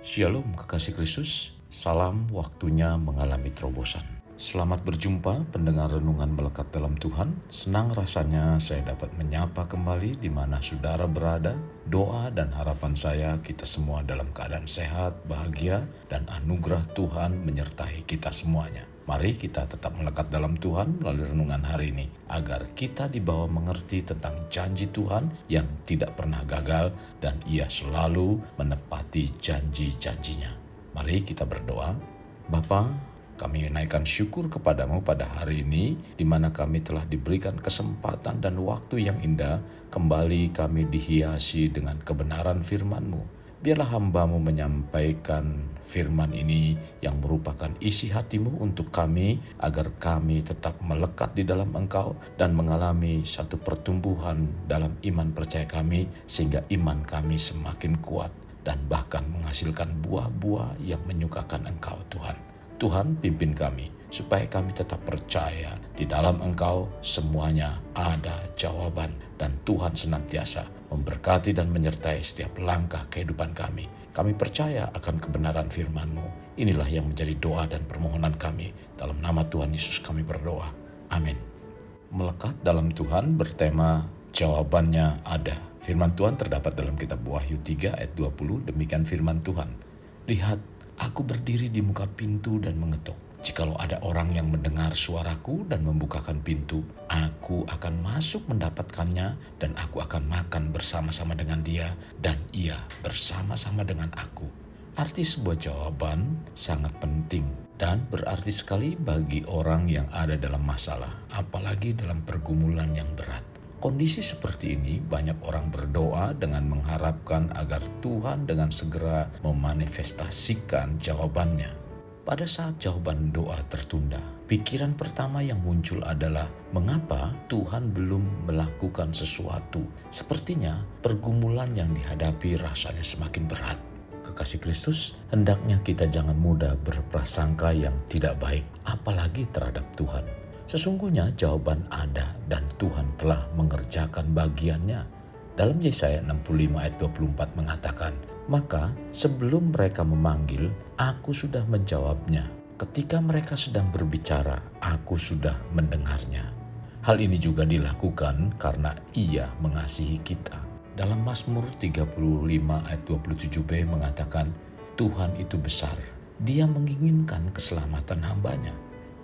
Shalom kekasih Kristus, salam waktunya mengalami terobosan. Selamat berjumpa pendengar renungan melekat dalam Tuhan. Senang rasanya saya dapat menyapa kembali di mana saudara berada. Doa dan harapan saya kita semua dalam keadaan sehat, bahagia, dan anugerah Tuhan menyertai kita semuanya. Mari kita tetap melekat dalam Tuhan melalui renungan hari ini, agar kita dibawa mengerti tentang janji Tuhan yang tidak pernah gagal dan Ia selalu menepati janji-janjinya. Mari kita berdoa. Bapa, kami naikkan syukur kepadamu pada hari ini, di mana kami telah diberikan kesempatan dan waktu yang indah, kembali kami dihiasi dengan kebenaran firman-Mu. Biarlah hamba-Mu menyampaikan firman ini yang merupakan isi hati-Mu untuk kami, agar kami tetap melekat di dalam Engkau dan mengalami satu pertumbuhan dalam iman percaya kami, sehingga iman kami semakin kuat dan bahkan menghasilkan buah-buah yang menyukakan Engkau, Tuhan. Tuhan, pimpin kami supaya kami tetap percaya di dalam Engkau semuanya ada jawaban, dan Tuhan senantiasa memberkati dan menyertai setiap langkah kehidupan kami. Kami percaya akan kebenaran firman-Mu. Inilah yang menjadi doa dan permohonan kami. Dalam nama Tuhan Yesus kami berdoa. Amin. Melekat dalam Tuhan bertema jawabannya ada. Firman Tuhan terdapat dalam kitab Wahyu 3 ayat 20. Demikian firman Tuhan. Lihat, aku berdiri di muka pintu dan mengetuk. Jikalau ada orang yang mendengar suaraku dan membukakan pintu, aku akan masuk mendapatkannya, dan aku akan makan bersama-sama dengan dia, dan ia bersama-sama dengan aku. Arti sebuah jawaban sangat penting dan berarti sekali bagi orang yang ada dalam masalah, apalagi dalam pergumulan yang berat. Kondisi seperti ini banyak orang berdoa dengan mengharapkan agar Tuhan dengan segera memanifestasikan jawabannya. Pada saat jawaban doa tertunda, pikiran pertama yang muncul adalah mengapa Tuhan belum melakukan sesuatu. Sepertinya pergumulan yang dihadapi rasanya semakin berat. Kekasih Kristus, hendaknya kita jangan mudah berprasangka yang tidak baik, apalagi terhadap Tuhan. Sesungguhnya jawaban ada dan Tuhan telah mengerjakan bagiannya. Dalam Yesaya 65 ayat 24 mengatakan, maka sebelum mereka memanggil, aku sudah menjawabnya. Ketika mereka sedang berbicara, aku sudah mendengarnya. Hal ini juga dilakukan karena Ia mengasihi kita. Dalam Mazmur 35 ayat 27b mengatakan, Tuhan itu besar, Dia menginginkan keselamatan hamba-Nya.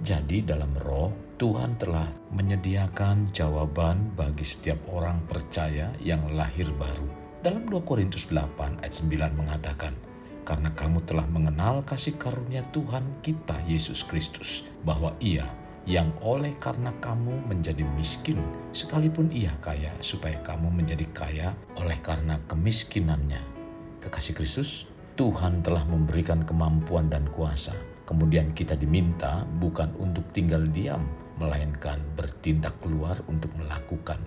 Jadi dalam roh, Tuhan telah menyediakan jawaban bagi setiap orang percaya yang lahir baru. Dalam 2 Korintus 8 ayat 9 mengatakan, karena kamu telah mengenal kasih karunia Tuhan kita Yesus Kristus, bahwa Ia yang oleh karena kamu menjadi miskin, sekalipun Ia kaya, supaya kamu menjadi kaya oleh karena kemiskinannya. Kekasih Kristus, Tuhan telah memberikan kemampuan dan kuasa. Kemudian kita diminta bukan untuk tinggal diam, melainkan bertindak keluar untuk melakukan.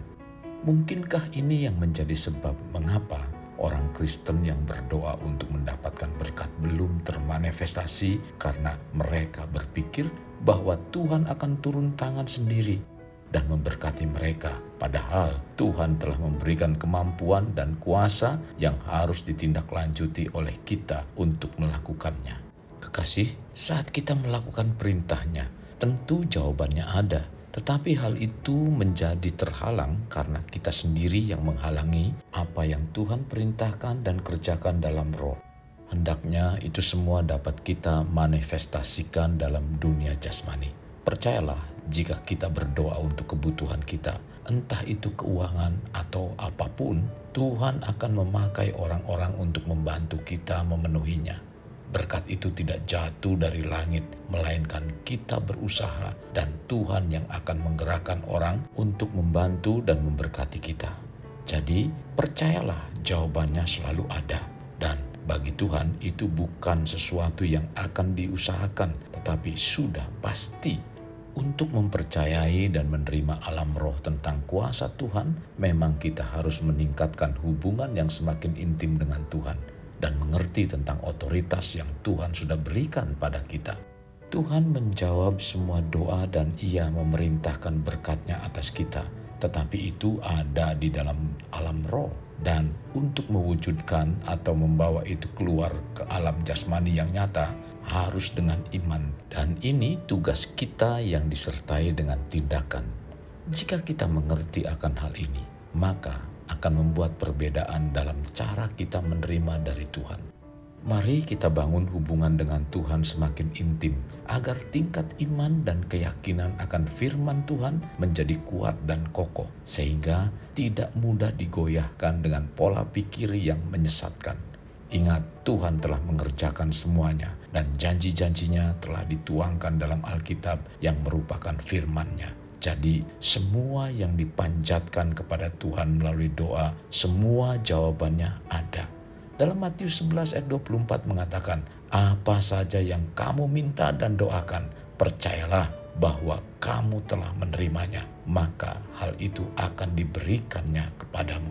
Mungkinkah ini yang menjadi sebab mengapa orang Kristen yang berdoa untuk mendapatkan berkat belum termanifestasi, karena mereka berpikir bahwa Tuhan akan turun tangan sendiri dan memberkati mereka, padahal Tuhan telah memberikan kemampuan dan kuasa yang harus ditindaklanjuti oleh kita untuk melakukannya. Kekasih, saat kita melakukan perintahnya, tentu jawabannya ada. Tetapi hal itu menjadi terhalang karena kita sendiri yang menghalangi apa yang Tuhan perintahkan dan kerjakan dalam roh. Hendaknya itu semua dapat kita manifestasikan dalam dunia jasmani. Percayalah, jika kita berdoa untuk kebutuhan kita, entah itu keuangan atau apapun, Tuhan akan memakai orang-orang untuk membantu kita memenuhinya. Berkat itu tidak jatuh dari langit, melainkan kita berusaha dan Tuhan yang akan menggerakkan orang untuk membantu dan memberkati kita. Jadi, percayalah jawabannya selalu ada. Dan bagi Tuhan itu bukan sesuatu yang akan diusahakan, tetapi sudah pasti. Untuk mempercayai dan menerima alam roh tentang kuasa Tuhan, memang kita harus meningkatkan hubungan yang semakin intim dengan Tuhan dan mengerti tentang otoritas yang Tuhan sudah berikan pada kita. Tuhan menjawab semua doa dan Ia memerintahkan berkat-Nya atas kita. tetapi itu ada di dalam alam roh. Dan untuk mewujudkan atau membawa itu keluar ke alam jasmani yang nyata harus dengan iman. Dan ini tugas kita yang disertai dengan tindakan. Jika kita mengerti akan hal ini, maka akan membuat perbedaan dalam cara kita menerima dari Tuhan. Mari kita bangun hubungan dengan Tuhan semakin intim, agar tingkat iman dan keyakinan akan firman Tuhan menjadi kuat dan kokoh, sehingga tidak mudah digoyahkan dengan pola pikir yang menyesatkan. Ingat, Tuhan telah mengerjakan semuanya, dan janji-janjinya telah dituangkan dalam Alkitab yang merupakan firman-Nya. Jadi, semua yang dipanjatkan kepada Tuhan melalui doa, semua jawabannya ada. Dalam Matius 11 ayat 24 mengatakan, apa saja yang kamu minta dan doakan, percayalah bahwa kamu telah menerimanya, maka hal itu akan diberikannya kepadamu.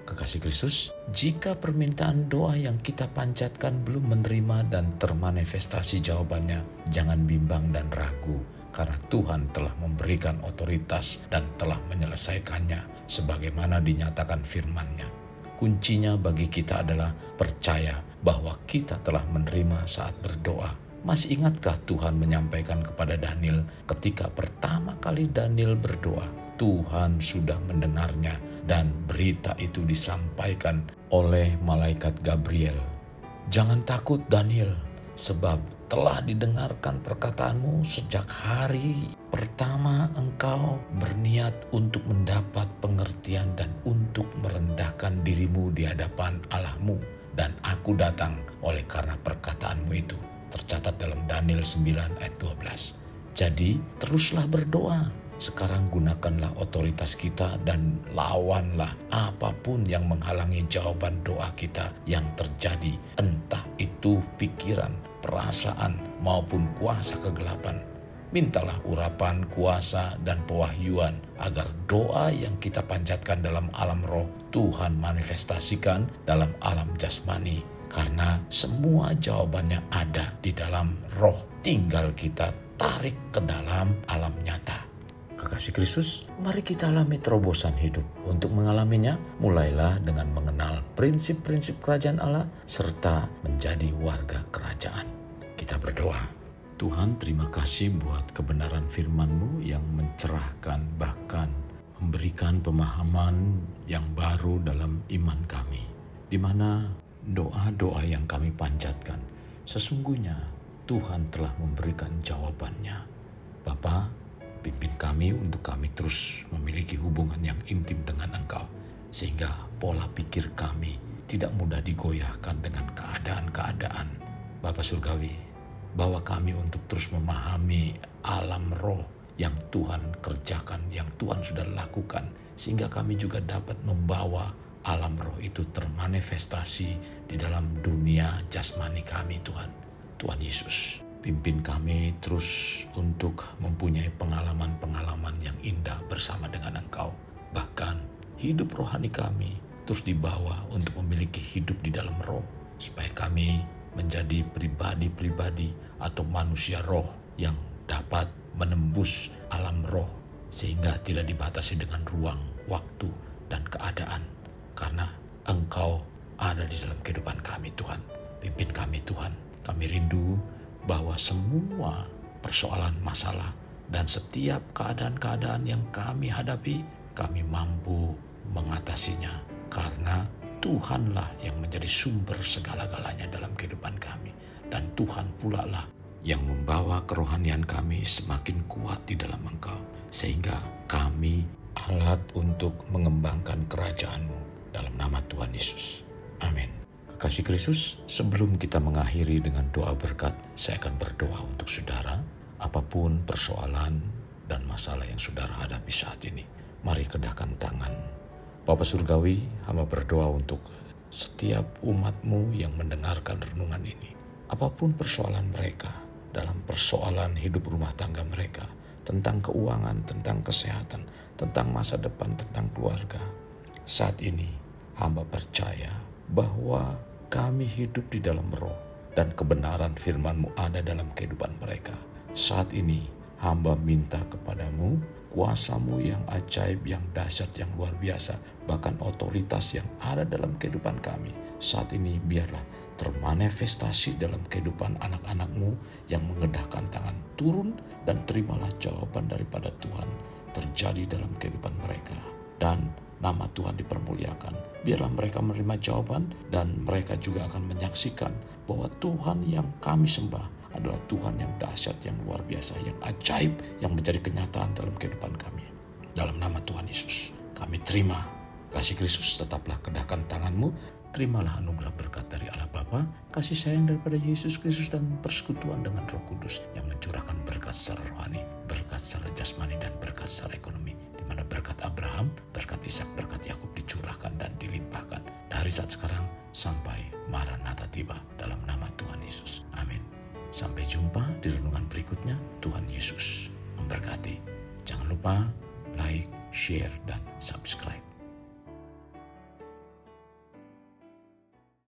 Kekasih Kristus, jika permintaan doa yang kita panjatkan belum menerima dan termanifestasi jawabannya, jangan bimbang dan ragu, karena Tuhan telah memberikan otoritas dan telah menyelesaikannya sebagaimana dinyatakan firman-Nya. Kuncinya bagi kita adalah percaya bahwa kita telah menerima saat berdoa. Masih ingatkah Tuhan menyampaikan kepada Daniel ketika pertama kali Daniel berdoa? Tuhan sudah mendengarnya dan berita itu disampaikan oleh malaikat Gabriel. Jangan takut Daniel, sebab telah didengarkan perkataanmu sejak hari pertama engkau berniat untuk mendapat pengertian dan untuk merendahkan dirimu di hadapan Allahmu. Dan aku datang oleh karena perkataanmu itu. Tercatat dalam Daniel 9 ayat 12. Jadi teruslah berdoa. Sekarang gunakanlah otoritas kita dan lawanlah apapun yang menghalangi jawaban doa kita yang terjadi. Entah itu pikiran, perasaan maupun kuasa kegelapan. Mintalah urapan, kuasa, dan pewahyuan agar doa yang kita panjatkan dalam alam roh Tuhan manifestasikan dalam alam jasmani. Karena semua jawabannya ada di dalam roh, tinggal kita tarik ke dalam alam nyata. Kekasih Kristus, mari kita alami terobosan hidup. Untuk mengalaminya, mulailah dengan mengenal prinsip-prinsip kerajaan Allah serta menjadi warga kerajaan. Kita berdoa. Tuhan, terima kasih buat kebenaran firman-Mu yang mencerahkan, bahkan memberikan pemahaman yang baru dalam iman kami, di mana doa-doa yang kami panjatkan sesungguhnya Tuhan telah memberikan jawabannya. Bapa, pimpin kami untuk kami terus memiliki hubungan yang intim dengan Engkau, sehingga pola pikir kami tidak mudah digoyahkan dengan keadaan-keadaan. Bapa Surgawi, bawa kami untuk terus memahami alam roh yang Tuhan kerjakan, yang Tuhan sudah lakukan, sehingga kami juga dapat membawa alam roh itu termanifestasi di dalam dunia jasmani kami, Tuhan. Tuhan Yesus, pimpin kami terus untuk mempunyai pengalaman-pengalaman yang indah bersama dengan Engkau. Bahkan hidup rohani kami terus dibawa untuk memiliki hidup di dalam roh, supaya kami menjadi pribadi-pribadi atau manusia roh yang dapat menembus alam roh, sehingga tidak dibatasi dengan ruang, waktu, dan keadaan. Karena Engkau ada di dalam kehidupan kami, Tuhan. Pimpin kami, Tuhan. Kami rindu bahwa semua persoalan, masalah, dan setiap keadaan-keadaan yang kami hadapi, kami mampu mengatasinya. Karena Tuhanlah yang menjadi sumber segala-galanya dalam kehidupan kami. Dan Tuhan pula lah yang membawa kerohanian kami semakin kuat di dalam Engkau, sehingga kami alat untuk mengembangkan kerajaan-Mu dalam nama Tuhan Yesus. Amin. Kekasih Kristus, sebelum kita mengakhiri dengan doa berkat, saya akan berdoa untuk saudara. Apapun persoalan dan masalah yang saudara hadapi saat ini, mari kedahkan tangan. Bapa Surgawi, hamba berdoa untuk setiap umat-Mu yang mendengarkan renungan ini. Apapun persoalan mereka, dalam persoalan hidup rumah tangga mereka, tentang keuangan, tentang kesehatan, tentang masa depan, tentang keluarga. Saat ini, hamba percaya bahwa kami hidup di dalam roh dan kebenaran firman-Mu ada dalam kehidupan mereka. Saat ini, hamba minta kepadamu kuasa-Mu yang ajaib, yang dahsyat, yang luar biasa, bahkan otoritas yang ada dalam kehidupan kami. Saat ini biarlah termanifestasi dalam kehidupan anak-anak-Mu yang mengedahkan tangan, turun dan terimalah jawaban daripada Tuhan terjadi dalam kehidupan mereka. Dan nama Tuhan dipermuliakan. Biarlah mereka menerima jawaban dan mereka juga akan menyaksikan bahwa Tuhan yang kami sembah adalah Tuhan yang dahsyat, yang luar biasa, yang ajaib, yang menjadi kenyataan dalam kehidupan kami. Dalam nama Tuhan Yesus, kami terima kasih Kristus, tetaplah kedahkan tangan-Mu. Terimalah anugerah berkat dari Allah Bapa, kasih sayang daripada Yesus Kristus, dan persekutuan dengan Roh Kudus yang mencurahkan berkat secara rohani, berkat secara jasmani, dan berkat secara ekonomi, di mana berkat Abraham, berkat Ishak, berkat Yakub dicurahkan dan dilimpahkan dari saat sekarang sampai Maranatha tiba, dalam nama Tuhan Yesus. Amin. Sampai jumpa di renungan berikutnya. Tuhan Yesus memberkati. Jangan lupa like, share, dan